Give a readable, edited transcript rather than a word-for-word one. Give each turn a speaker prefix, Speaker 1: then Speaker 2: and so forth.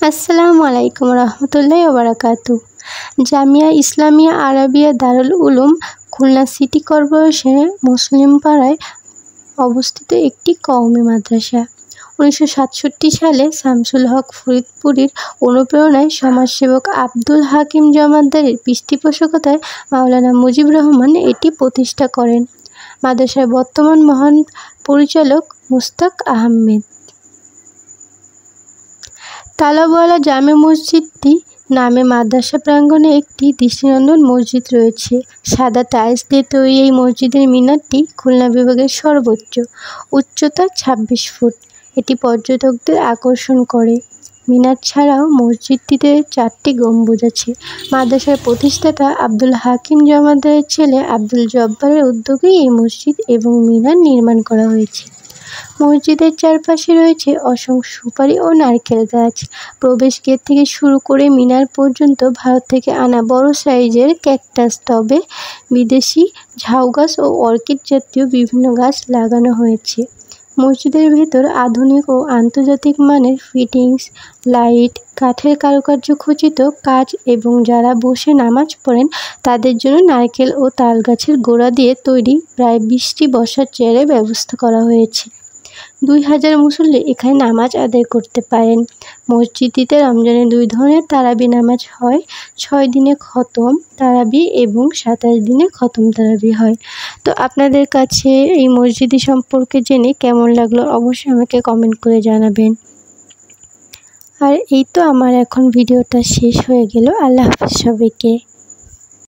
Speaker 1: আসসালামু আলাইকুম রহমতুল্লাহি ওয়া বারাকাতুহু। জামিয়া ইসলামিয়া আরাবিয়া দারুল উলুম খুলনা সিটি কর্পোরেশনের মুসলিম পাড়ায় অবস্থিত একটি কওমি মাদ্রাসা। 1967 সালে শামসুল হক ফরিদপুরীর অনুপ্রেরণায় সমাজসেবক আব্দুল হাকিম জমাদ্দারের পৃষ্ঠপোষকতায় মাওলানা মুজিবুর রহমান এটি প্রতিষ্ঠা করেন। মাদ্রাসার বর্তমান মহান পরিচালক মুশতাক আহমেদ। তালাওয়ালা জামে মসজিদটি নামে মাদ্রাসা প্রাঙ্গণে একটি দৃষ্টিনন্দন মসজিদ রয়েছে। সাদা টাইলস দিয়ে তৈরি এই মসজিদের মিনারটি খুলনা বিভাগের সর্বোচ্চ, উচ্চতা 26 ফুট। এটি পর্যটকদের আকর্ষণ করে। মিনার ছাড়াও মসজিদটিতে 4টি গম্বুজ আছে। মাদ্রাসার প্রতিষ্ঠাতা আব্দুল হাকিম জমাদ্দারের ছেলে আব্দুল জব্বারের উদ্যোগেই এই মসজিদ এবং মিনার নির্মাণ করা হয়েছে। মসজিদের চারপাশে রয়েছে অসংখ্য সুপারি ও নারকেল গাছ। প্রবেশ গেট থেকে শুরু করে মিনার পর্যন্ত ভারত থেকে আনা বড় সাইজের ক্যাকটাস, টবে বিদেশি ঝাউ গাছ ও অর্কিড জাতীয় বিভিন্ন গাছ লাগানো হয়েছে। মসজিদের ভেতর আধুনিক ও আন্তর্জাতিক মানের ফিটিংস, লাইট, কাঠের কারুকার্য খচিত কাজ এবং যারা বসে নামাজ পড়েন তাদের জন্য নারকেল ও তাল গাছের গোড়া দিয়ে তৈরি প্রায় 20টি বসার চেয়ারের ব্যবস্থা করা হয়েছে। 2000 মুসল্লি এখানে নামাজ আদায় করতে পারেন। মসজিদটিতে রমজানে 2 ধরনের তারাবি নামাজ হয়। 6 দিনে খতম তারাবি এবং 27 দিনে খতম তারাবি হয়। তো আপনাদের কাছে এই মসজিদটি সম্পর্কে জেনে কেমন লাগলো অবশ্যই আমাকে কমেন্ট করে জানাবেন। আর এই তো আমার এখন ভিডিওটা শেষ হয়ে গেল। আল্লাহ হাফেজ সবাইকে।